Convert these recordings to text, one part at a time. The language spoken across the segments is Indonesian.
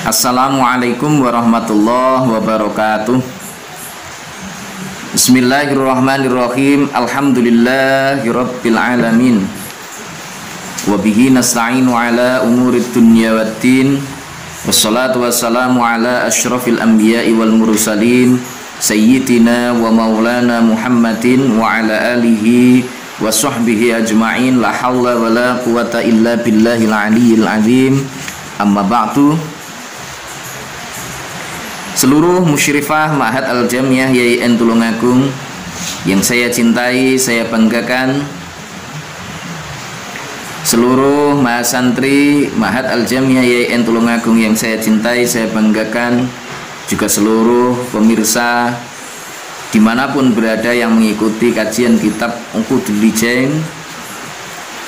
Assalamualaikum warahmatullahi wabarakatuh. Bismillahirrahmanirrahim. Alhamdulillahirabbil alamin. Wa bihi nasta'inu ala umurid dunya waddin. Wassalatu wassalamu ala asyrafil anbiya'i wal mursalin sayyidina wa maulana Muhammadin wa ala alihi wa sahbihi ajma'in. La hawla wa la quwata illa billahil aliyyil azim. Amma ba'du. Seluruh musyrifah Ma'had Al-Jamiah YIN Tulungagung yang saya cintai, saya banggakan, seluruh mahasantri Ma'had Al-Jamiah YIN Tulungagung yang saya cintai, saya banggakan, juga seluruh pemirsa dimanapun berada yang mengikuti kajian kitab Uqudul Lijain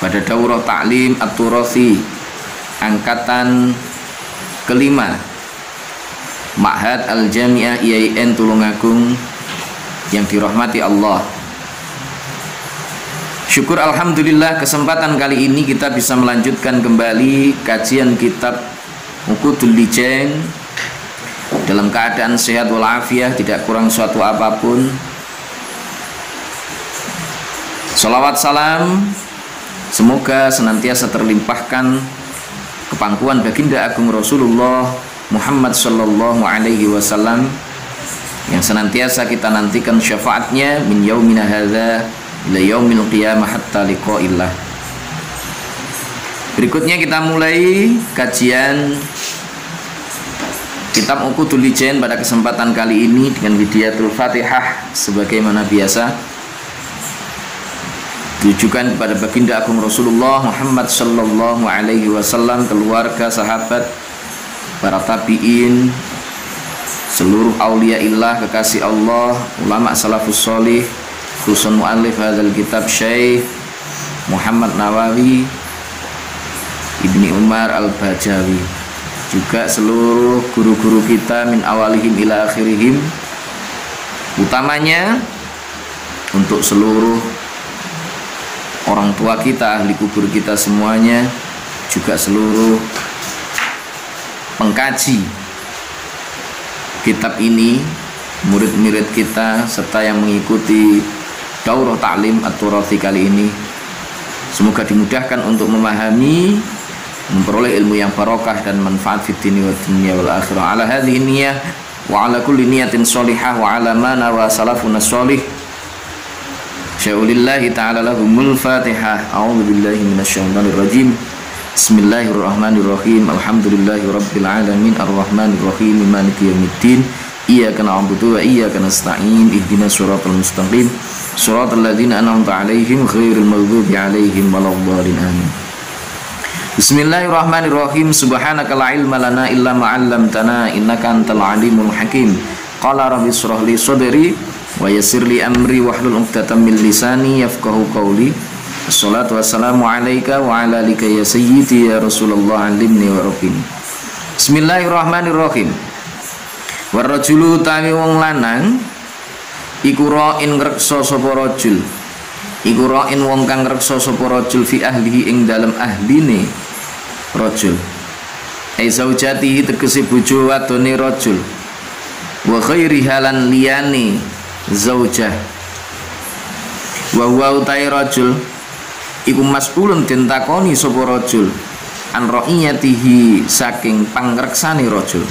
pada Daurah Ta'lim At-Turathi angkatan kelima Ma'had Al-Jamiah YIN Tulungagung yang dirahmati Allah. Syukur alhamdulillah kesempatan kali ini kita bisa melanjutkan kembali kajian kitab Uqudul Lijain dalam keadaan sehat walafiat, tidak kurang suatu apapun. Salawat salam semoga senantiasa terlimpahkan kepangkuan baginda agung Rasulullah Muhammad sallallahu alaihi wasallam yang senantiasa kita nantikan syafaatnya min yaumina hadza ila yaumil qiyamah hatta liqa'illah. Berikutnya kita mulai kajian kitab Uqudul Lijain pada kesempatan kali ini dengan widiyatul Fatihah sebagaimana biasa ditujukan kepada baginda agung Rasulullah Muhammad sallallahu alaihi wasallam, keluarga, sahabat, para tabi'in, seluruh auliaillah, kekasih Allah, ulama salafus sholih, khususan mu'allif hadzal kitab Syekh Muhammad Nawawi Ibni Umar Al-Bajawi, juga seluruh guru-guru kita min awalihim ila akhirihim, utamanya untuk seluruh orang tua kita, ahli kubur kita semuanya, juga seluruh pengkaji kitab ini, murid-murid kita, serta yang mengikuti Daurah Ta'lim At-Turathi kali ini. Semoga dimudahkan untuk memahami, memperoleh ilmu yang barokah dan manfaat fid dini wa dunya wal akhirah. Ala hadhihi niyyah wa ala kulli niyatin sholihah wa ala ma nawa salafuna sholih. Syaulillahi ta'ala lahumul Fatihah. A'udzu billahi minasyaitonir rajim. Bismillahirrahmanirrahim. Alhamdulillahirabbil alamin arrahmanirrahim maliki yaumiddin. Iyyaka na'budu wa iyyaka nasta'in. Ihdinas shiratal mustaqim. Shiratal ladzina an'amta 'alaihim ghairil maghdubi 'alaihim waladdallin. Amin. Bismillahirrahmanirrahim. Subhanaka la ilma lana illa ma 'allamtana innaka antal alimul hakim. Qala rabbi shrah li sadri wa yassir li amri wahlul 'uqdatam min lisani yafqahu qawli. Assalatu wassalamu alaika wa ala alika ya sayyidi ya Rasulullah alimni wa rabbini. Bismillahirrahmanirrahim. Warrajulu tawi wong lanang iku ra'in ngreksa sapa rajul, iku ra'in wong kang ngreksa sapa rajul fi ahlihi ing dalem ahline rajul, ai zaujatihi tegese bojo wadone rajul, wa khairiha lan liyane zaujah, wa huwa utai rajul iku mas'ulun den takoni sapa rajul an ra'iyatihi saking pangreksane rajul.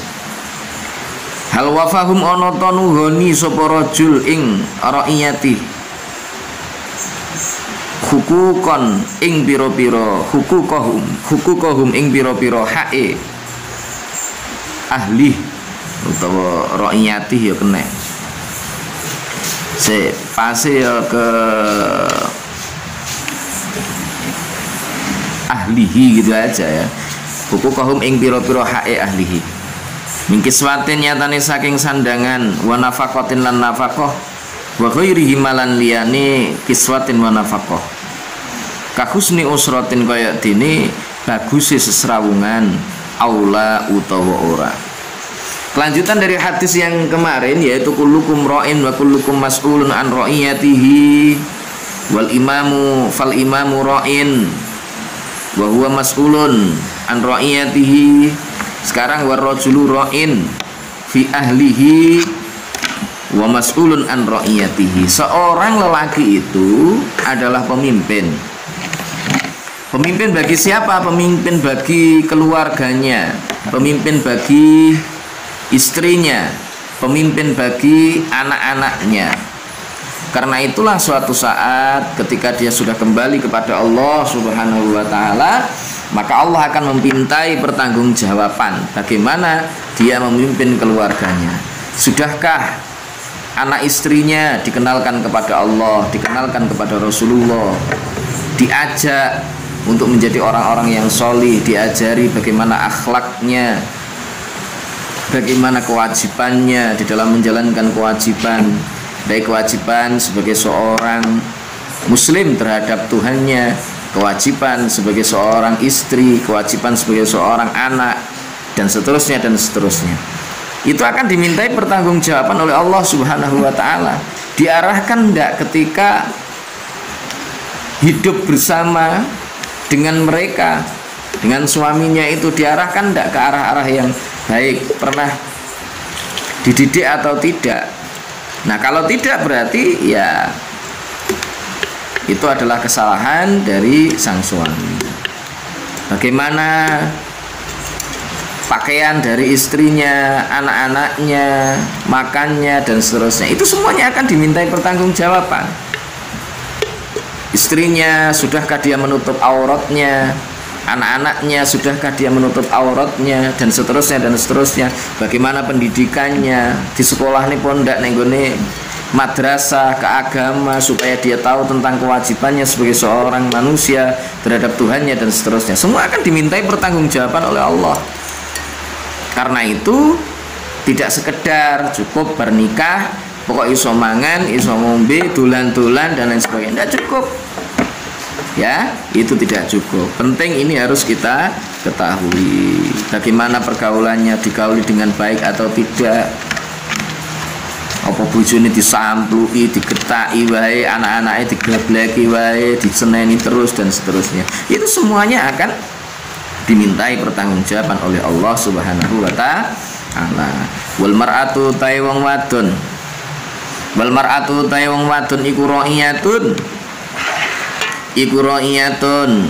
Hal wafahum ana ta nuhoni sapa rajul ing ra'iyati hukukon ing pira-pira hukukahum ing pira-pira hae ahli utawa ra'iyati ya kena se pase ya ke ahlihi gitu aja ya. Hukukahum ing pira-pira hae ahlihi. Min kiswatin nyatane saking sandangan, wa nafaqatin lan nafaqah, wa ghairihi malan liyane kiswatin wa nafaqah. Ka husni usratin kaya dene baguse sesrawungan, aula utawa ora. Kelanjutan dari hadis yang kemarin yaitu kullukum ra'in wa kullukum mas'ulun an ra'iyatihi wal imamu fal imamu ra'in wa huwa mas'ulun an ra'iyatihi. Sekarang warrajulu ra'in fi ahlihi wa mas'ulun an ra'iyatihi. Seorang lelaki itu adalah pemimpin. Pemimpin bagi siapa? Pemimpin bagi keluarganya, pemimpin bagi istrinya, pemimpin bagi anak-anaknya. Karena itulah suatu saat ketika dia sudah kembali kepada Allah Subhanahu wa taala, maka Allah akan memintai pertanggungjawaban bagaimana dia memimpin keluarganya. Sudahkah anak istrinya dikenalkan kepada Allah, dikenalkan kepada Rasulullah, diajak untuk menjadi orang-orang yang solih, diajari bagaimana akhlaknya, bagaimana kewajibannya di dalam menjalankan kewajiban, baik kewajiban sebagai seorang muslim terhadap Tuhannya, kewajiban sebagai seorang istri, kewajiban sebagai seorang anak, dan seterusnya dan seterusnya. Itu akan dimintai pertanggungjawaban oleh Allah Subhanahu wa taala. Diarahkan tidak ketika hidup bersama dengan mereka, dengan suaminya itu, diarahkan tidak ke arah-arah yang baik, pernah dididik atau tidak. Nah kalau tidak berarti ya itu adalah kesalahan dari sang suami. Bagaimana pakaian dari istrinya, anak-anaknya, makannya dan seterusnya, itu semuanya akan dimintai pertanggungjawaban. Istrinya, sudahkah dia menutup auratnya? Anak-anaknya, sudahkah dia menutup auratnya? Dan seterusnya dan seterusnya. Bagaimana pendidikannya di sekolah nih pondak nenggone madrasah keagama, supaya dia tahu tentang kewajibannya sebagai seorang manusia terhadap Tuhannya dan seterusnya. Semua akan dimintai pertanggungjawaban oleh Allah. Karena itu tidak sekedar cukup bernikah, pokok iso mangan, iso ngombe, dolan-dolan dan lain sebagainya, tidak cukup. Ya, itu tidak cukup. Penting ini harus kita ketahui. Bagaimana pergaulannya, digauli dengan baik atau tidak. Apa bojone disamplui, digetaki wae, anak-anaknya digableki wae, diseneni terus dan seterusnya. Itu semuanya akan dimintai pertanggungjawaban oleh Allah Subhanahu wa taala. Wal mar'atu ta'i wong wadon. Wal mar'atu ta'i wong wadon iku ra'iyatun. Iku ra'iyatun,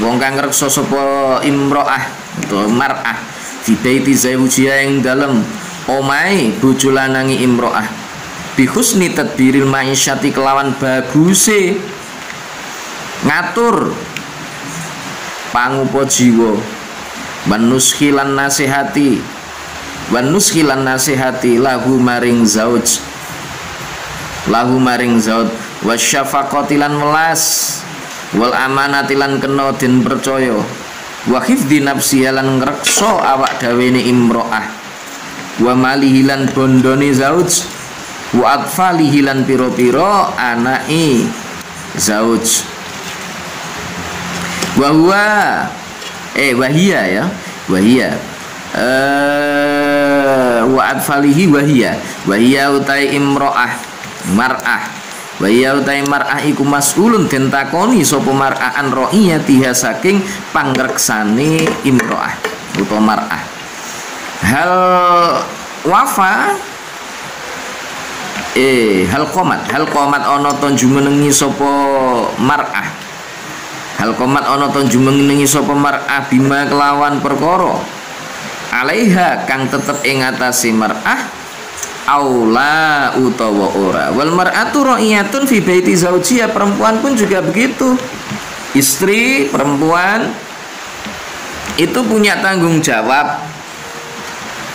wong kang ngreksa sapa imro'ah utawa mar'ah fi baiti zawjiha ing dalem omahe bojo lanangi imro'ah bi husni tadbiril ma'isyati kelawan baguse ngatur pangupa jiwa wan nuskhilan nasihati lahu maring zauj wasyafaqatilan welas wal amanatilan kena den percaya wa hifdzi nafsi lan ngrekso awak dawene imro'ah wa malihilan bondone zauj wa atfalihilan piro-piro anake zauj wa huwa wahia ya wahia wa atfalihi wahia utai imro'ah mar'ah wa ya utai mar'ah iku mas'ulun den takoni sapa mar'ah an ra'iyatiha saking pangreksane imro'ah utawa mar'ah. Hal wafa hal qomat ana to jumenengi sapa mar'ah. Hal qomat ana to jumenengi sapa mar'ah bima kelawan perkara alaiha kang tetep ing atase mar'ah aula utawa ora. Wal mar'atu ra'iyatun fi baiti zaujiha, perempuan pun juga begitu. Istri perempuan itu punya tanggung jawab.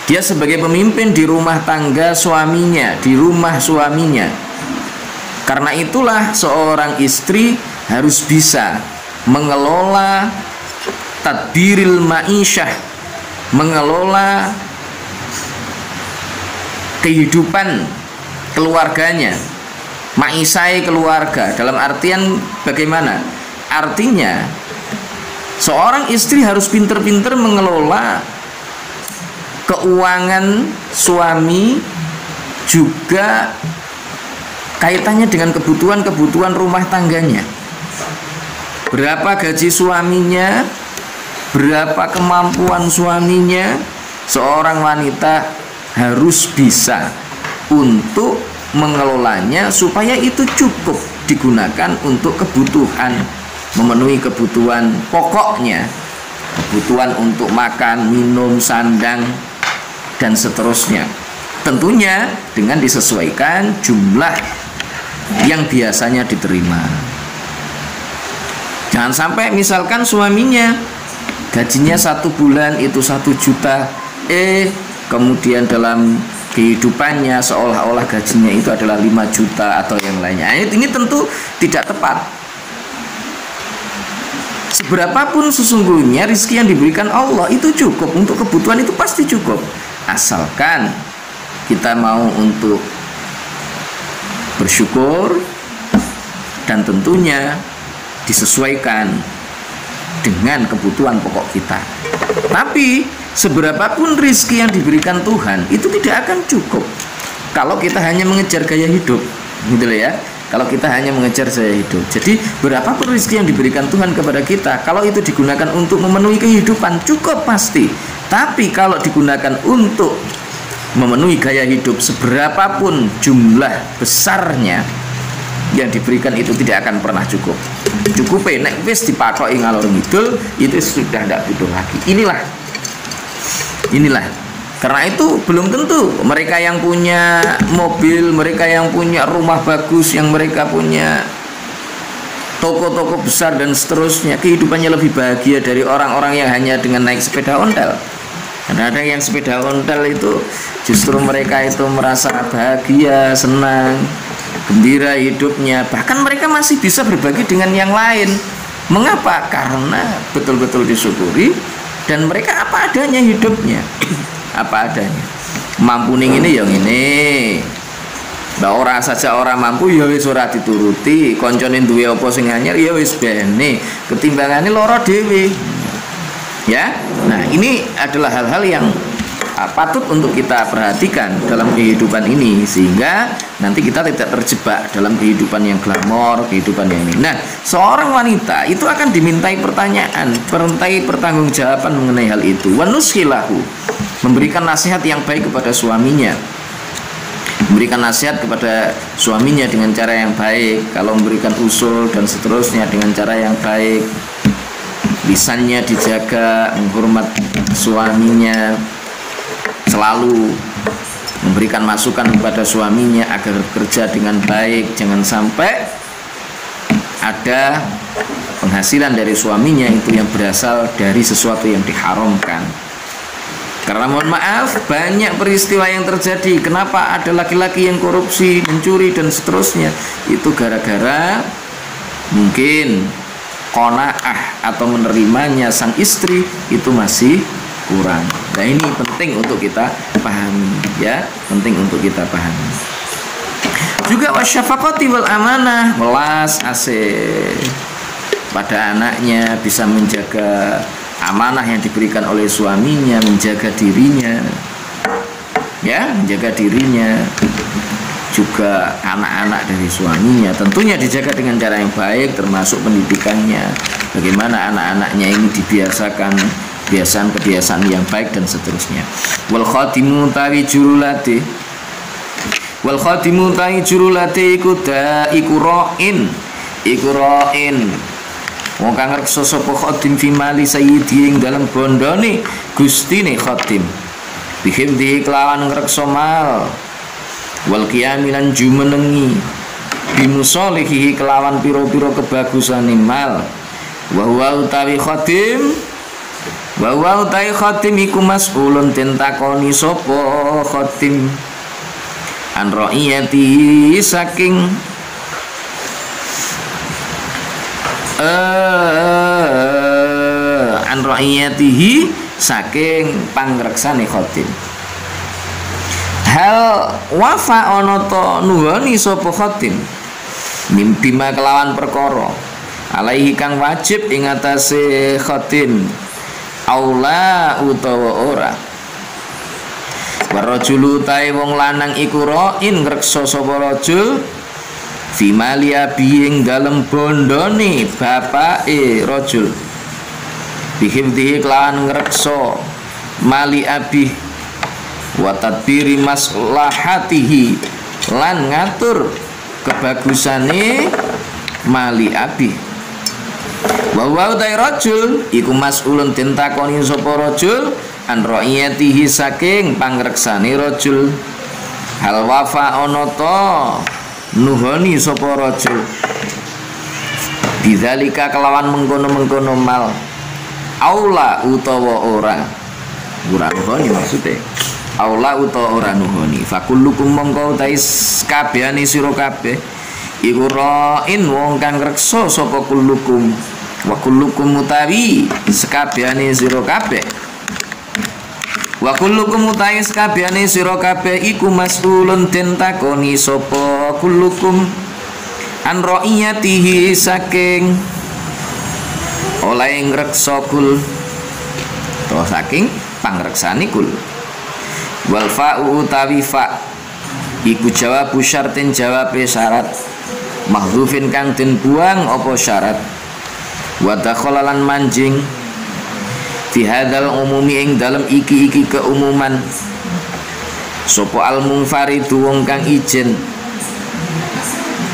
Dia sebagai pemimpin di rumah tangga suaminya, di rumah suaminya. Karena itulah seorang istri harus bisa mengelola tadbiril ma'isyah, mengelola kehidupan keluarganya, maisai keluarga. Dalam artian bagaimana? Artinya seorang istri harus pinter-pinter mengelola keuangan suami, juga kaitannya dengan kebutuhan-kebutuhan rumah tangganya. Berapa gaji suaminya, berapa kemampuan suaminya, seorang wanita harus bisa untuk mengelolanya supaya itu cukup digunakan untuk kebutuhan, memenuhi kebutuhan pokoknya, kebutuhan untuk makan, minum, sandang, dan seterusnya. Tentunya dengan disesuaikan jumlah yang biasanya diterima. Jangan sampai misalkan suaminya gajinya 1 bulan itu 1 juta, kemudian dalam kehidupannya seolah-olah gajinya itu adalah 5 juta atau yang lainnya. Ini tentu tidak tepat. Seberapapun sesungguhnya rezeki yang diberikan Allah itu cukup untuk kebutuhan, itu pasti cukup, asalkan kita mau untuk bersyukur dan tentunya disesuaikan dengan kebutuhan pokok kita. Tapi seberapapun rezeki yang diberikan Tuhan itu tidak akan cukup kalau kita hanya mengejar gaya hidup, gitu loh ya. Kalau kita hanya mengejar gaya hidup. Jadi berapapun rezeki yang diberikan Tuhan kepada kita, kalau itu digunakan untuk memenuhi kehidupan cukup pasti. Tapi kalau digunakan untuk memenuhi gaya hidup, seberapapun jumlah besarnya yang diberikan itu tidak akan pernah cukup. Cukup nek wis dipakoki ngalor ngidul itu sudah tidak butuh lagi. Inilah. Karena itu belum tentu mereka yang punya mobil, mereka yang punya rumah bagus, yang mereka punya toko-toko besar dan seterusnya, kehidupannya lebih bahagia dari orang-orang yang hanya dengan naik sepeda ontel. Karena ada yang sepeda ontel itu justru mereka itu merasa bahagia, senang, gembira hidupnya. Bahkan mereka masih bisa berbagi dengan yang lain. Mengapa? Karena betul-betul disyukuri dan mereka apa adanya hidupnya. Apa adanya. Mampu ning ini yang ini. Mbak ora saja orang mampu ya wis ora dituruti, koncone duwe apa sing anyar ya wis bene, ketimbangane lara dhewe. Ya. Nah, ini adalah hal-hal yang patut untuk kita perhatikan dalam kehidupan ini, sehingga nanti kita tidak terjebak dalam kehidupan yang glamor, kehidupan yang ini. Nah, seorang wanita itu akan dimintai pertanyaan, dimintai pertanggungjawaban mengenai hal itu. Wa nuskhilahu, memberikan nasihat yang baik kepada suaminya, memberikan nasihat kepada suaminya dengan cara yang baik. Kalau memberikan usul dan seterusnya dengan cara yang baik, lisannya dijaga, menghormat suaminya, selalu memberikan masukan kepada suaminya agar bekerja dengan baik. Jangan sampai ada penghasilan dari suaminya itu yang berasal dari sesuatu yang diharamkan. Karena mohon maaf, banyak peristiwa yang terjadi. Kenapa ada laki-laki yang korupsi, mencuri dan seterusnya? Itu gara-gara mungkin qanaah atau menerimanya sang istri itu masih kurang. Nah, ini penting untuk kita pahami, ya, penting untuk kita pahami. Juga wasyafaqati wal amanah, welas asih pada anaknya, bisa menjaga amanah yang diberikan oleh suaminya, menjaga dirinya, ya, menjaga dirinya, juga anak-anak dari suaminya tentunya dijaga dengan cara yang baik, termasuk pendidikannya, bagaimana anak-anaknya ini dibiasakan kebiasaan yang baik dan seterusnya. Wal khatimu tawi jurulati, wal khatimu tawi jurulati iku ra'in wong kang reksa sapa khatim fi mali sayyidi ing dalam bondone gustine khatim, bihim kelawan ngreksa mal, wal qiyamilan jumenengi bimusolihi kelawan piro-piro kebagusan mal, wa huwa utawi khatim, wa huwa utawi khatim iku mas'ulun tentakoni sapa khatim an ra'iyati saking an ra'iyatihi saking pangreksane khatim. Hal wafa ana ta nuhoni sapa khatim mimpima kelawan perkara alaihi kang wajib ing atase khatim aula utawa ora. Warajulu tae wong lanang iku ra'in ngreksa sapa rajul fi mali abi ing dalem bondone bapake rajul, bihim kelawan ngreksa mali abi wa tadbiri maslahatihi lan ngatur kebagusane mali abi. Wa wa utai rajul iku mas'ulun den takoni sapa rajul an ra'iyatihi saking pangreksane rajul. Hal wafa ana ta nuhoni sapa rajul bidzalika kelawan mengkono-mengkono mal aula utawa ora nuhoni maksude aula utawa ora nuhoni fakullukum mongko tais kabehane sira kabeh iku ra'in wong kang reksa sapa kullukum wa kullukum mutawi sekabehane sira kabeh wa kullukum utawi sekabehane sira kabeh iku mas'ulun den takoni sapa kullukum an ra'iyatihi saking oleh ngreksa kul to saking pangreksane kul. Wal fa'u utawi fa iku jawab syartin jawab syarat mahdzufin kang den buang apa syarat wa dakhalalan manjing fi hadzal umumi ing dalem iki keumuman sapa al munfaridu wong kang ijen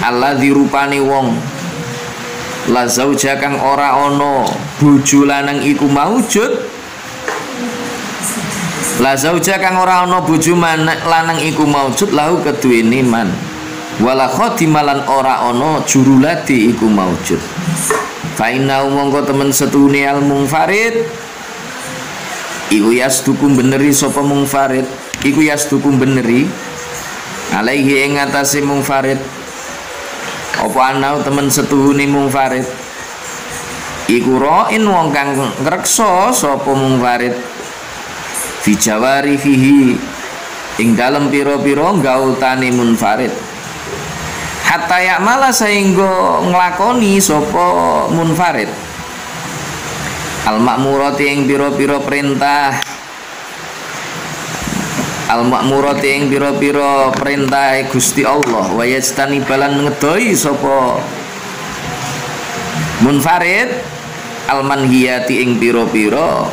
alladzi rupane wong la zauja kang ora ana bojo lanang iku maujud la zauja kang ora ana bojo lanang iku maujud lahu keduwene man wala khadimalan ora ana jurulati iku maujud fa inna mongko temen setune al munfarid iku yasdukum beneri sapa munfarid iku yasdukum beneri alaihi ing atase munfarid apa anau temen setuhune munfarid iku ra'in wong kang ngreksa sapa munfarid fi jawarihi ing dalem pira-pira gautane munfarid hatta ya'mala saengga nglakoni sapa munfarid al ma'murati ing pira-pira perintah al ma'murati ing pira-pira perintah Gusti Allah wa yajtani balan ngedoi sapa munfarid al manhiyati ing pira-pira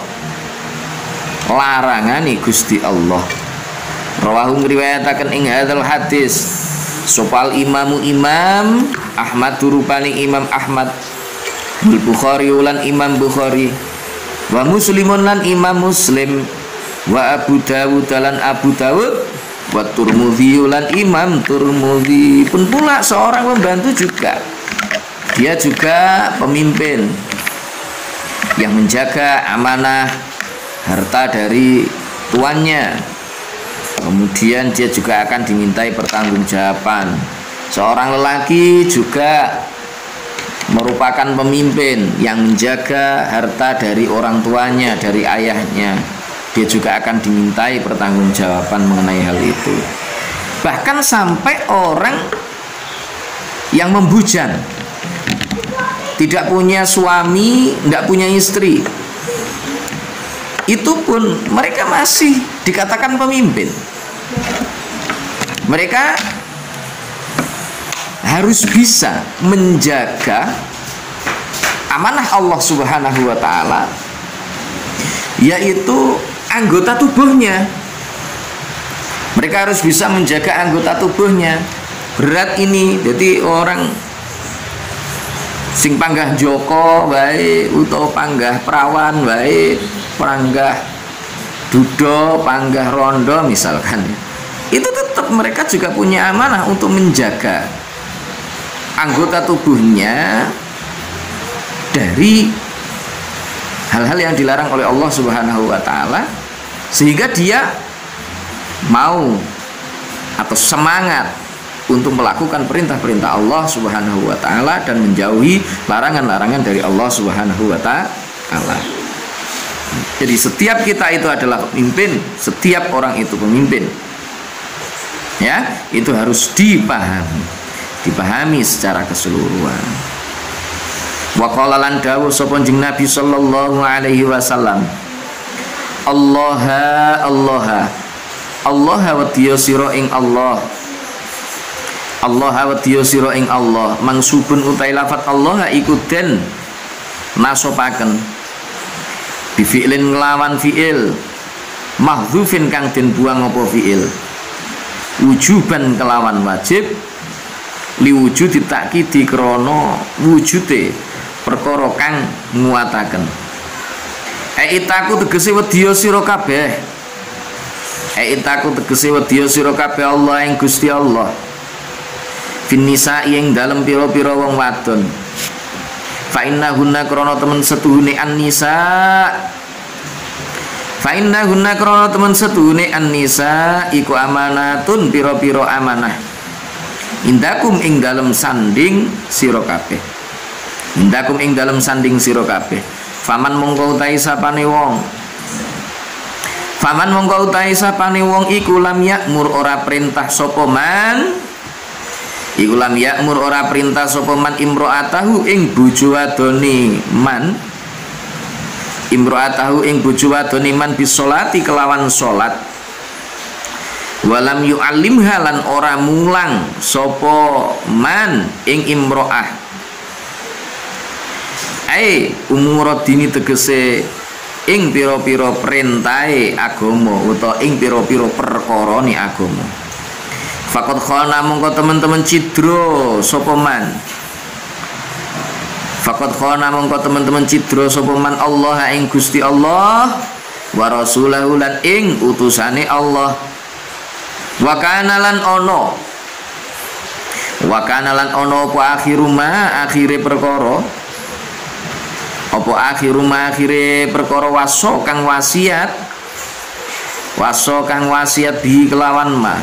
larangane Gusti Allah. Rawahu ngriwayataken ing hadzal hadis sopal imamu imam Ahmad turupani imam Ahmad wal Bukhari ulan imam Bukhari wa Muslimun lan imam Muslim wa Abu Dawud lan Abu Dawud wa Turmudzi lan imam Turmudzi pun pula seorang pembantu juga, dia juga pemimpin yang menjaga amanah harta dari tuannya. Kemudian dia juga akan dimintai pertanggungjawaban. Seorang lelaki juga merupakan pemimpin yang menjaga harta dari orang tuanya, dari ayahnya. Dia juga akan dimintai pertanggungjawaban mengenai hal itu. Bahkan sampai orang yang membujang, tidak punya suami, tidak punya istri, itu pun mereka masih dikatakan pemimpin. Mereka harus bisa menjaga amanah Allah Subhanahu wa Ta'ala, yaitu anggota tubuhnya. Mereka harus bisa menjaga anggota tubuhnya. Berat ini, jadi orang sing panggah Joko baik, utawa panggah perawan baik, panggah dudo, panggah rondo misalkan, itu tetap mereka juga punya amanah untuk menjaga anggota tubuhnya dari hal-hal yang dilarang oleh Allah Subhanahu wa Ta'ala, sehingga dia mau atau semangat untuk melakukan perintah-perintah Allah Subhanahu wa Ta'ala dan menjauhi larangan-larangan dari Allah Subhanahu wa Ta'ala. Jadi setiap kita itu adalah pemimpin, setiap orang itu pemimpin. Ya, itu harus dipahami secara keseluruhan. Wa qala lan dawuh sapa Nabi sallallahu alaihi wasallam, Allah wa tiyasira ing Allah, Allah wa tiyasira ing Allah, mansubun utai lafat Allah iku den nasopaken bi fi'lin nglawan fi'il mahdzufin kang den buang apa fiil wujuban kelawan wajib liwujudi takkidi krana wujude perkara kang nguataken itaku tegese wedya sira kabeh itaku tegese wedya sira kabeh Allah ing Gusti Allah finisa ing dalem pira-pira wong wadon fa innahunna krana temen setuhune an-nisa fa innahunna krana temen setuhune an-nisa iku amanatun pira-pira amanah indakum ing dalem sanding sira kabeh indakum ing dalem sanding sira kabeh faman mongko utahe sapane wong faman mongko utahe sapane wong iku lam yakmur ora perintah sapa man iku lam ya'mur ora perintah sapa man imro'atahu ing bojo wadone man imro'atahu ing bojo wadone man bisolati kelawan salat walam yu'allimha lan ora mulang sapa man ing imro'ah umur dini tegese ing pira-pira perintahe agama utawa ing pira-pira perkarane agama fakot khana mongko teman-teman cidro sapa man fakot khana mongko teman-teman cidro sapa man Allah ing Gusti Allah wa rasulahu lan ing utusane Allah wa kana lan ono apa akhiru ma akhire perkara apa akhiru ma akhire perkara waso kang wasiat bi kelawan ma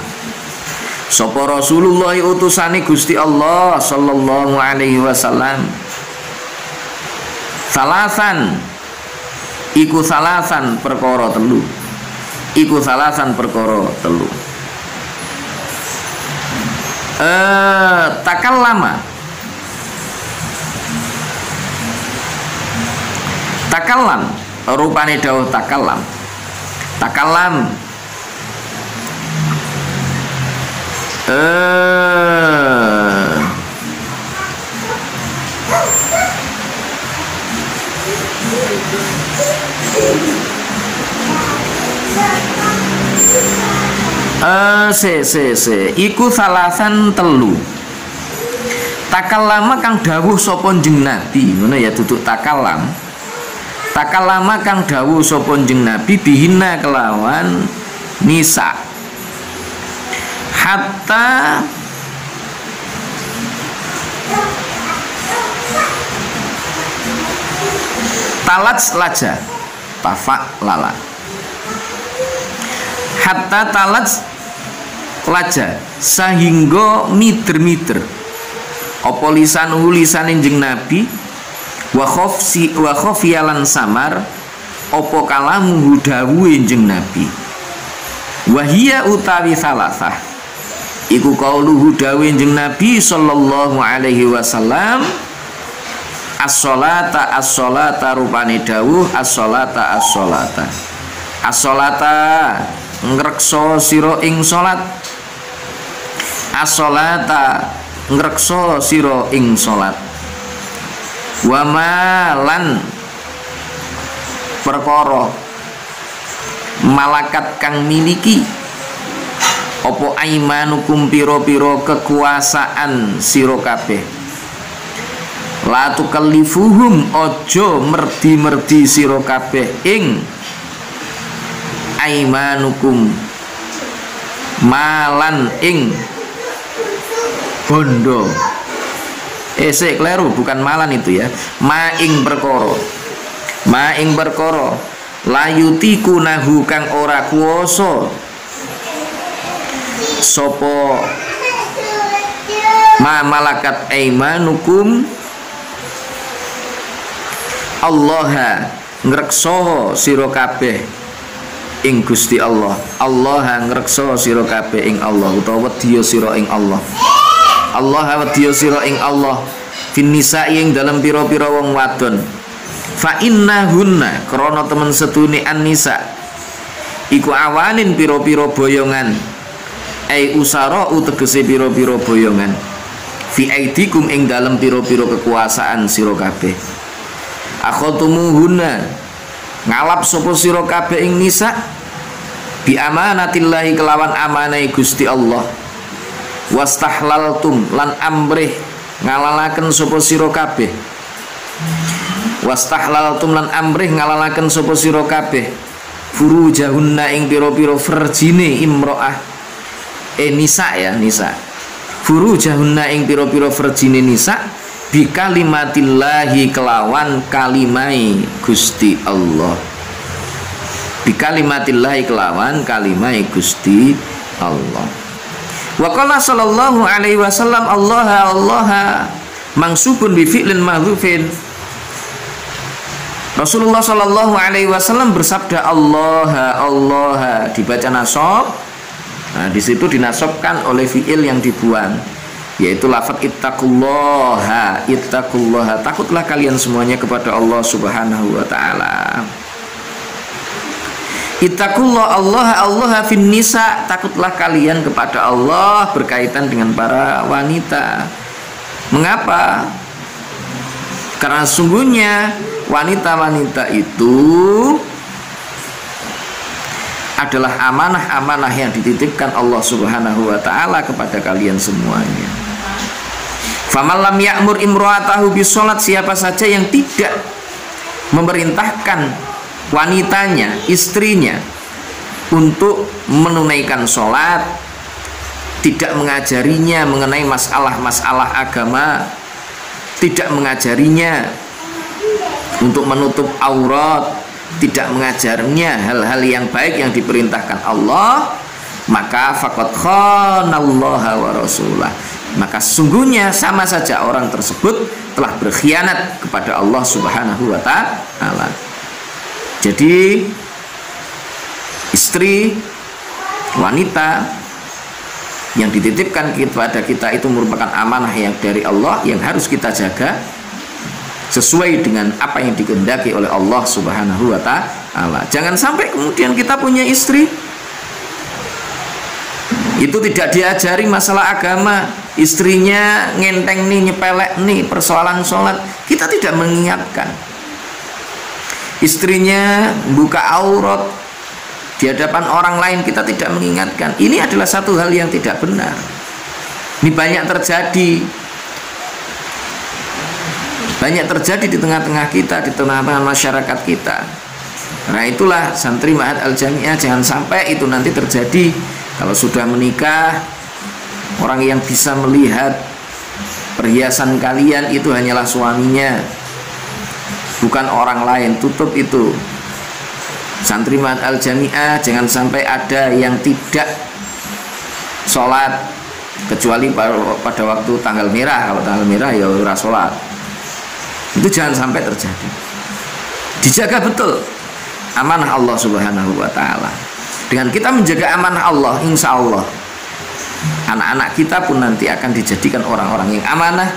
sapa Rasulullah utusane Gusti Allah sallallahu alaihi wasallam salasan iku salasan perkara telu takallam rupane dawuh takallam iku salasan telu takallama kang dawuh sapa jeneng Nabi ngono ya duduk takallama kang dawuh sapa jeneng Nabi bihina kelawan nisa hatta talat laja tafak lala hatta talat laja sehingga mider apa lisanuhu lisane jeneng Nabi wa khofiyalan samar apa kalamuhu dawuhe jeneng Nabi wahia utawi salasah iku qauluhu dawuhe jeneng Nabi sallallahu alaihi wasallam as-sholata rupane dawuh as-sholata ngrekso sira ing salat as-sholata ngrekso sira ing salat wa malan perkara malakat kang miliki apa aimanukum pira-pira kekuasaan sira kabeh la tukallifuhum aja merdi-merdi sira kabeh ing aimanukum malan ing bondo kleru bukan malan itu ya maing perkara layutiku nahu kang ora kuwasa sapa malakat aimanukum Allah ngrekso sira kabeh ing Gusti Allah ngrekso sira kabeh ing Allah utawa wedya sira ing Allah wedya sira ing Allah fin nisa'i ing dalam pira-pira wong wadon fa innahunna krana temen setune an-nisa iku awanin pira-pira boyongan usara tegese pira-pira boyongan fi aidikum ing dalam pira-pira kekuasaan sira kabeh akhotumuhunna ngalap sapa sira kabeh ing nisa bi amanatillahi kelawan amanai Gusti Allah, wastahlaltum lan amrih ngalalaken sapa sira kabeh, wastahlaltum lan amrih ngalalaken sapa sira kabeh furujahunna ing pira-pira verjine imro'ah nisa ya, nisa, furujahunna ing pira-pira verjine nisa bi kalimatillahi kelawan kalimai Gusti Allah, bi kalimatillahi kelawan kalimai Gusti Allah. Wa qala sallallahu alaihi wasallam Allah mangsubun bi fi'lin mahdhufin. Rasulullah sallallahu alaihi wasallam bersabda Allah dibaca nasab. Nah, di situ dinasabkan oleh fi'il yang dibuang, yaitu lafaz ittaqullaha, takutlah kalian semuanya kepada Allah Subhanahu wa taala. Ittaqullah Allah fin nisa, takutlah kalian kepada Allah berkaitan dengan para wanita. Mengapa? Karena sungguhnya wanita-wanita itu adalah amanah-amanah yang dititipkan Allah Subhanahu wa taala kepada kalian semuanya. Faman lam ya'mur imra'atahu bisolat, siapa saja yang tidak memerintahkan wanitanya, istrinya untuk menunaikan sholat, tidak mengajarinya mengenai masalah-masalah agama, tidak mengajarinya untuk menutup aurat, tidak mengajarnya hal-hal yang baik yang diperintahkan Allah, maka faqad khanallaha wa rasulah, maka sungguhnya sama saja orang tersebut telah berkhianat kepada Allah Subhanahu wa taala. Jadi istri wanita yang dititipkan kepada kita itu merupakan amanah yang dari Allah yang harus kita jaga sesuai dengan apa yang dikehendaki oleh Allah Subhanahu wa taala. Jangan sampai kemudian kita punya istri itu tidak diajari masalah agama, istrinya ngenteng nih, nyepelek nih persoalan sholat, kita tidak mengingatkan. Istrinya buka aurat di hadapan orang lain, kita tidak mengingatkan. Ini adalah satu hal yang tidak benar. Ini banyak terjadi di tengah-tengah kita, di tengah-tengah masyarakat kita. Nah itulah santri Ma'had Al-Jami'ah, jangan sampai itu nanti terjadi. Kalau sudah menikah, orang yang bisa melihat perhiasan kalian itu hanyalah suaminya, bukan orang lain. Tutup itu. Santri Ma'had Al-Jami'ah, jangan sampai ada yang tidak sholat kecuali pada waktu tanggal merah. Kalau tanggal merah ya ora sholat. Itu jangan sampai terjadi. Dijaga betul amanah Allah Subhanahu wa taala. Dengan kita menjaga amanah Allah, insya Allah anak-anak kita pun nanti akan dijadikan orang-orang yang amanah,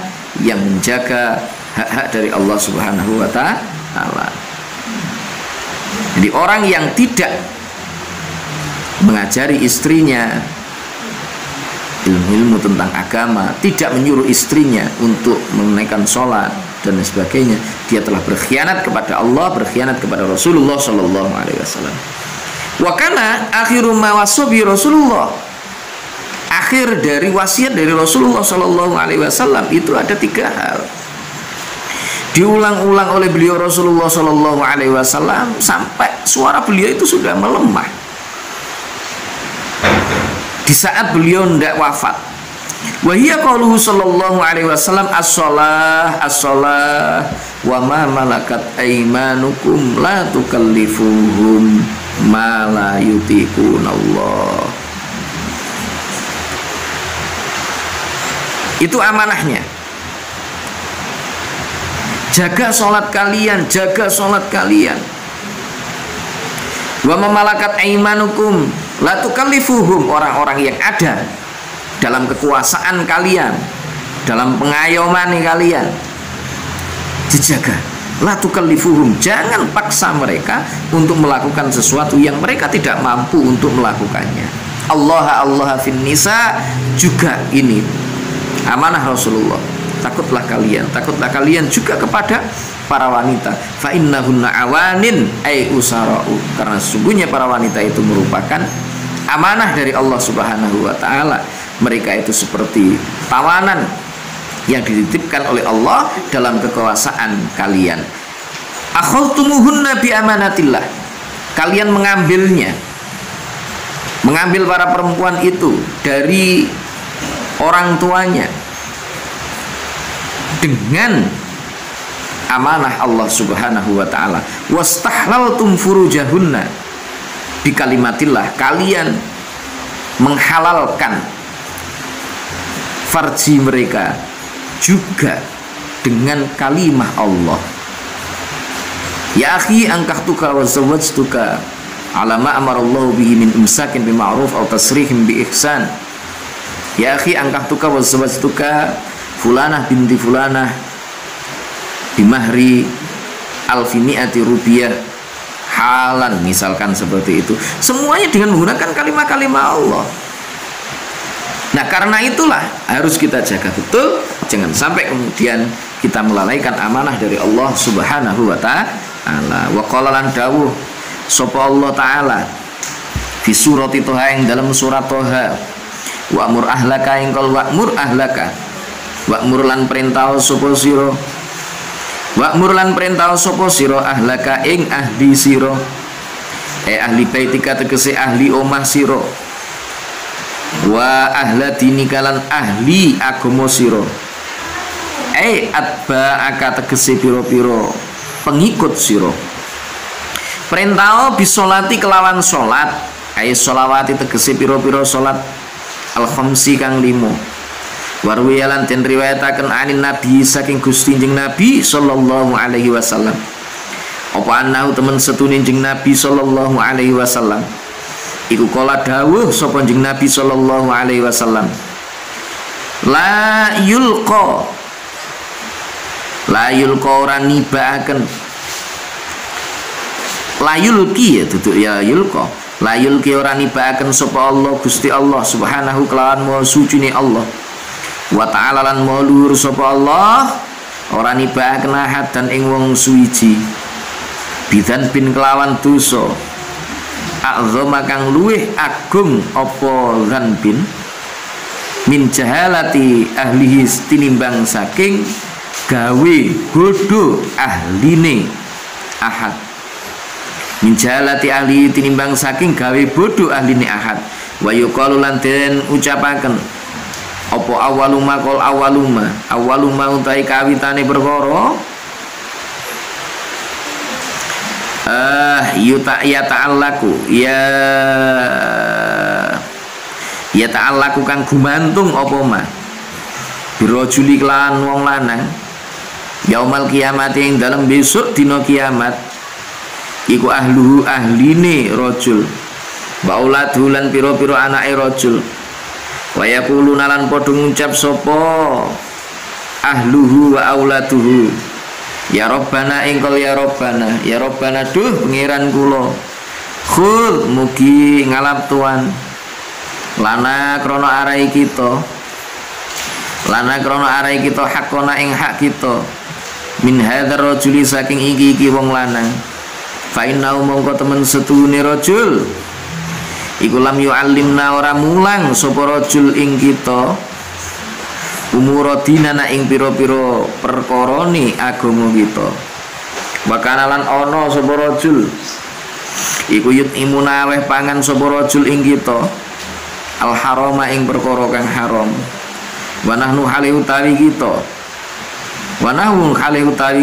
yang menjaga hak-hak dari Allah Subhanahu wa taala. Jadi orang yang tidak mengajari istrinya ilmu-ilmu tentang agama, tidak menyuruh istrinya untuk menunaikan sholat dan sebagainya, dia telah berkhianat kepada Allah, berkhianat kepada Rasulullah Sallallahu Alaihi Wasallam. Wa kana akhiru ma wasabi Rasulullah, akhir dari wasiat dari Rasulullah Sallallahu Alaihi Wasallam itu ada 3 hal. Diulang-ulang oleh beliau Rasulullah Sallallahu Alaihi Wasallam sampai suara beliau itu sudah melemah di saat beliau hendak wafat. Wahia qauluhu sallallahu alaihi wasallam as-shalah as-shalah wa ma malakat aymanukum la tukallifuhum ma la yutiqunallah. Itu amanahnya. Jaga sholat kalian, jaga sholat kalian. Wa ma malakat aymanukum la tukallifuhum, orang-orang yang ada dalam kekuasaan kalian, dalam pengayoman kalian, dijaga. La tukallifuhum, jangan paksa mereka untuk melakukan sesuatu yang mereka tidak mampu untuk melakukannya. Allah fin nisa juga ini amanah Rasulullah. Takutlah kalian juga kepada para wanita. Fa innahunna awanin ay usara'u, karena sesungguhnya para wanita itu merupakan amanah dari Allah Subhanahu wa taala. Mereka itu seperti tawanan yang dititipkan oleh Allah dalam kekuasaan kalian. Akhadtumuhunna bi amanatillah, kalian mengambil para perempuan itu dari orang tuanya dengan amanah Allah Subhanahu wa taala. Wastahlaltum furujahunna bi kalimatillah, kalian menghalalkan farji mereka juga dengan kalimah Allah. Ya akhi, angkahtuka wa zawwajtuka ala ma amarallahu bihi min imsakin bi ma'ruf aw tasrihim bi ihsan. Ya akhi, angkahtuka wa zawwajtuka fulanah binti fulanah bimahri alfimiati rupiah halan, misalkan seperti itu. Semuanya dengan menggunakan kalimat-kalimat Allah. Nah, karena itulah harus kita jaga betul, jangan sampai kemudian kita melalaikan amanah dari Allah Subhanahu wa taala. Wa qala lan dawuh sapa Allah taala fi surati Toha, yang dalam surat Toha, wa'mur ahlaka, engkol wa'mur ahlaka, wa'mur lan perintah sapa sira, wa'mur lan perintah sapa sira ahlaka ing ahli sira, ahli baitika tegese ahli omah sira, wa ahla dinika lan ahli agama sira, atba'aka tegese pira-pira pengikut sira. Perintah bisolati kelawan solat, solawati tegese pira-pira solat al-khamsi kang 5. Warwiyalan den riwayataken anin nabi saking Gusti Njing Nabi sallallahu alaihi wasallam, apa anahu temen setune Njing Nabi sallallahu alaihi wasallam iku kala dawuh sapa Njing Nabi sallallahu alaihi wasallam, la yulqa ora nibaaken, la yulki ya duduk ya yulqa, la yulki ora nibaaken sapa Allah Gusti Allah Subhanahu kelawan maha suci Allah wa ta'ala lan maha luhur sapa Allah ora nibaaken ahad dan ing wong suwiji bidan bin kelawan dosa a'zama kang luwih agung apa dzanbin min jahalati ahlihi tinimbang saking gawe bodoh ahline ahad, min jahalati ahli tinimbang saking gawe bodoh ahline ahad. Wa yuqalu lan den ucapaken apa awaluma kol awaluma utai kawitane perkara ya ta'allaku kang gumantung apa ma birojuli kelan wong lanang yaumal kiamat, yang dalam besok dina kiamat iku ahluhu ahline rajul wa auladhu lan pira-pira anake rajul wa yaquluna lan padha ngucap sapa ahluhu wa auladuhu ya Rabbana engkol ya Rabbana duh pengiran kula khul mugi ngalap tuan lana krono arai kita hakona ing hak kita min hadzal rajuli saking iki wong lanang fa innahu mongko temen setune rajul iku lam yu'allimna ora mulang sapa rajul ing kita umura dinana ing pira-pira perkarane agama kita. Bakana lan ana sapa rajul iku yutimuna weh pangan sapa rajul ing kita al harama ing perkara kang haram. Wa nahnu hale utawi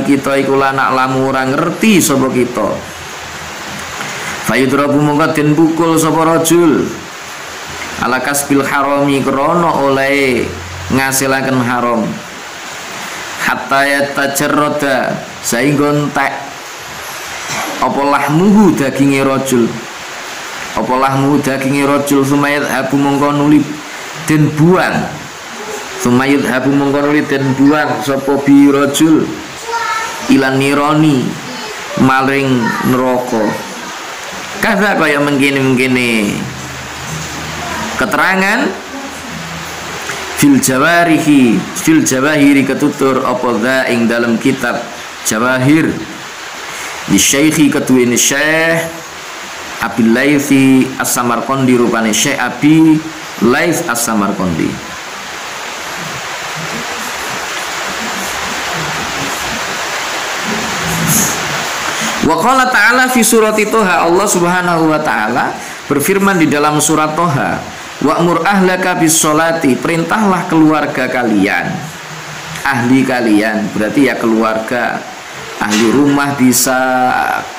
kita iku lanak lamu ora ngerti sapa kita. Fayudrabu mongko den pukul sapa rajul ala kasbil harami krana oleh ngasilaken haram hatta yatajarrada saingga entek apa lahmuhu daginge rajul sumayat habu mongko nuli den buang sapa bi rajul ilan nironi maring neraka. Kaza kaya mengkini keterangan fil jawahiri ketutur apa dha ing dalam kitab Jawahir di Syekhi keduwene Syekh Abil Laitsi As-Samarqandi, rupane Syekh Abi Laits As-Samarqandi. Wa qala ta'ala fi surati Toha, Allah Subhanahu wa taala berfirman di dalam surat Toha, wa'mur ahlaka bis sholati, perintahlah keluarga kalian, ahli kalian, berarti ya keluarga, ahli rumah bisa,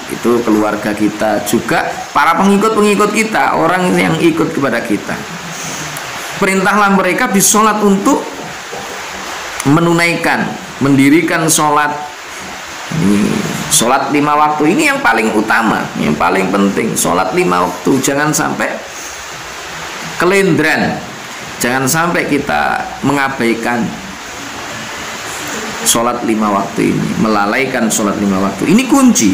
itu keluarga kita, juga para pengikut-pengikut kita, orang yang ikut kepada kita. Perintahlah mereka bis sholat, untuk menunaikan, mendirikan sholat. Ini sholat 5 waktu, ini yang paling utama, yang paling penting. Sholat 5 waktu, jangan sampai kelendran, jangan sampai kita mengabaikan sholat 5 waktu ini, melalaikan sholat 5 waktu. Ini kunci.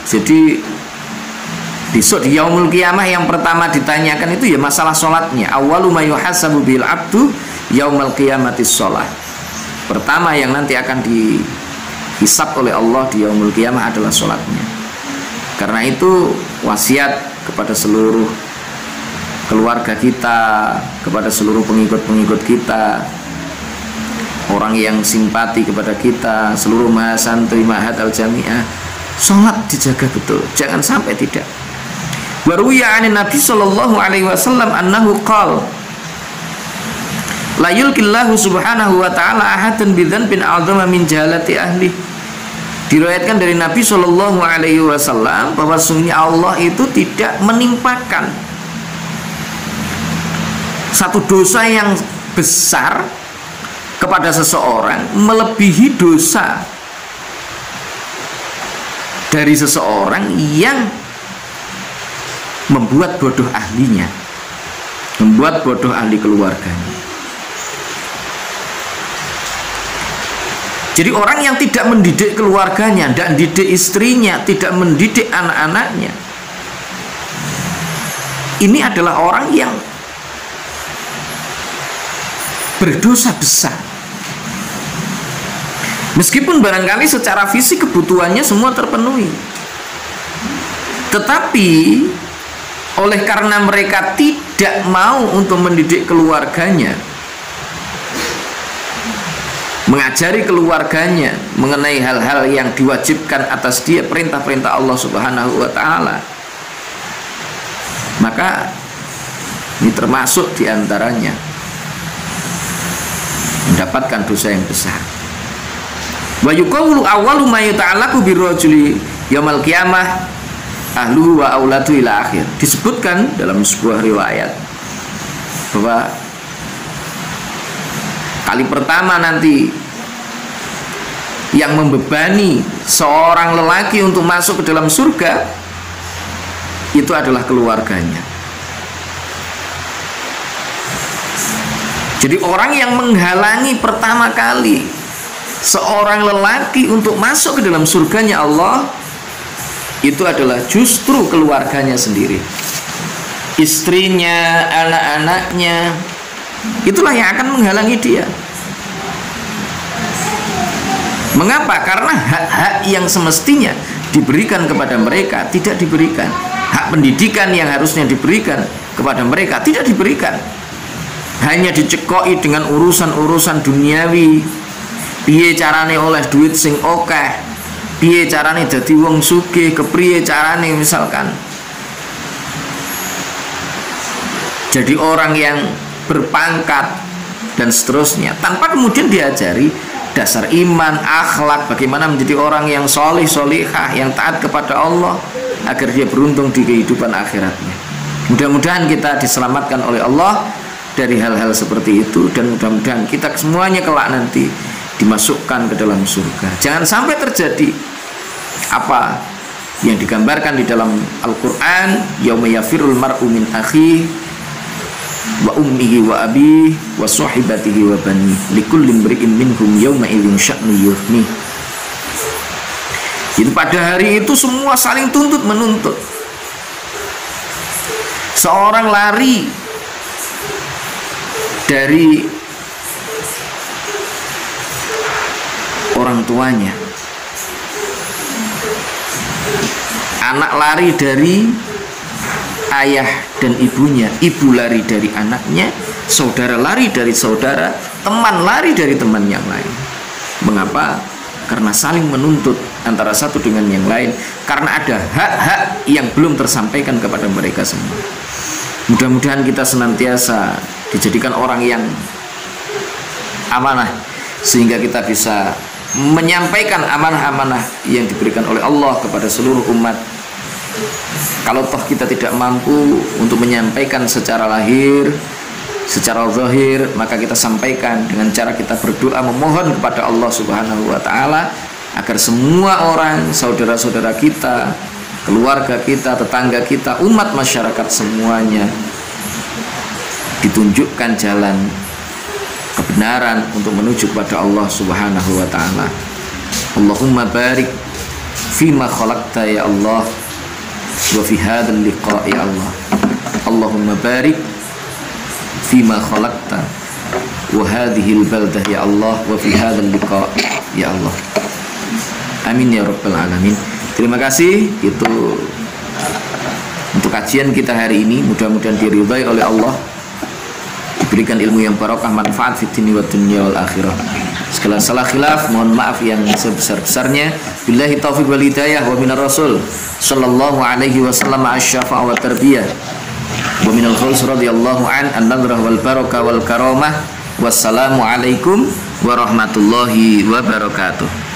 Jadi besok di yaumul qiyamah yang pertama ditanyakan itu ya masalah sholatnya. Awwalu ma yuhasabu bil abdu yaumul qiyamatis sholat. Pertama yang nanti akan dihisab oleh Allah di yaumul qiyamah adalah sholatnya. Karena itu wasiat kepada seluruh keluarga kita, kepada seluruh pengikut-pengikut kita, orang yang simpati kepada kita, seluruh mahasantri Ma'had Al-Jami'ah, sholat dijaga betul, jangan sampai tidak. Waruya anin Nabi sallallahu alaihi wasallam annahu qala la yulqillahu subhanahu wa ta'ala ahadan bidzanbin a'dzama min jahalati ahli. Diriwayatkan dari Nabi sallallahu alaihi wasallam bahwa sungguhnya Allah itu tidak menimpakan satu dosa yang besar kepada seseorang melebihi dosa dari seseorang yang membuat bodoh ahlinya, membuat bodoh ahli keluarganya. Jadi orang yang tidak mendidik keluarganya, tidak mendidik istrinya, tidak mendidik anak-anaknya, ini adalah orang yang berdosa besar. Meskipun barangkali secara fisik kebutuhannya semua terpenuhi, tetapi oleh karena mereka tidak mau untuk mendidik keluarganya, mengajari keluarganya mengenai hal-hal yang diwajibkan atas dia, perintah-perintah Allah Subhanahu wa ta'ala, maka ini termasuk diantaranya mendapatkan dosa yang besar. Wa yuqawlu awwalu ma yata'allaqu birrajuli yaumil qiyamah ahluhu wa auladu ila akhir. Disebutkan dalam sebuah riwayat bahwa kali pertama nanti yang membebani seorang lelaki untuk masuk ke dalam surga itu adalah keluarganya. Jadi orang yang menghalangi pertama kali seorang lelaki untuk masuk ke dalam surganya Allah itu adalah justru keluarganya sendiri, istrinya, anak-anaknya. Itulah yang akan menghalangi dia. Mengapa? Karena hak-hak yang semestinya diberikan kepada mereka tidak diberikan. Hak pendidikan yang harusnya diberikan kepada mereka tidak diberikan. Hanya dicekoi dengan urusan-urusan duniawi. Piye carane oleh duit sing akeh, piye carane dadi wong sugih, kepriye carane misalkan jadi orang yang berpangkat dan seterusnya, tanpa kemudian diajari dasar iman, akhlak, bagaimana menjadi orang yang solih, solihah, yang taat kepada Allah agar dia beruntung di kehidupan akhiratnya. Mudah-mudahan kita diselamatkan oleh Allah dari hal-hal seperti itu, dan mudah-mudahan kita semuanya kelak nanti dimasukkan ke dalam surga. Jangan sampai terjadi apa yang digambarkan di dalam Al-Quran, yauma yafirul mar'u min akhihi wa ummihi wa abihi wa sahibatihi wa bani likulli imri'in minhum yawma idzin sya'nu yughni. Itu pada hari itu semua saling tuntut menuntut. Seorang lari dari orang tuanya. Anak lari dari ayah dan ibunya, ibu lari dari anaknya, saudara lari dari saudara, teman lari dari teman yang lain. Mengapa? Karena saling menuntut antara satu dengan yang lain, karena ada hak-hak yang belum tersampaikan kepada mereka semua. Mudah-mudahan kita senantiasa dijadikan orang yang amanah, sehingga kita bisa menyampaikan amanah-amanah yang diberikan oleh Allah kepada seluruh umat. Kalau toh kita tidak mampu untuk menyampaikan secara lahir, secara zahir, maka kita sampaikan dengan cara kita berdoa memohon kepada Allah Subhanahu wa taala agar semua orang, saudara-saudara kita, keluarga kita, tetangga kita, umat masyarakat semuanya ditunjukkan jalan kebenaran untuk menuju kepada Allah Subhanahu wa taala. Allahumma barik fima khalaqta ya Allah wa fi hadzal liqa ya Allah. Allahumma barik fima khalaqta wa hadhihi al-baldah ya Allah wa fi hadzal liqa ya Allah. Amin ya rabbal alamin. Terima kasih itu untuk kajian kita hari ini, mudah-mudahan diridhai oleh Allah, diberikan ilmu yang barokah, manfaat fid dunya wa dunya wal akhirah. Segala salah khilaf mohon maaf yang sebesar-besarnya. Billahi taufiq wal hidayah wa minar rasul sallallahu alaihi wasallam asy-syafa' wa tarbiyah wa minal khuls radhiyallahu an nadrah wal barakah wal karamah. Wassalamu alaikum warahmatullahi wabarakatuh.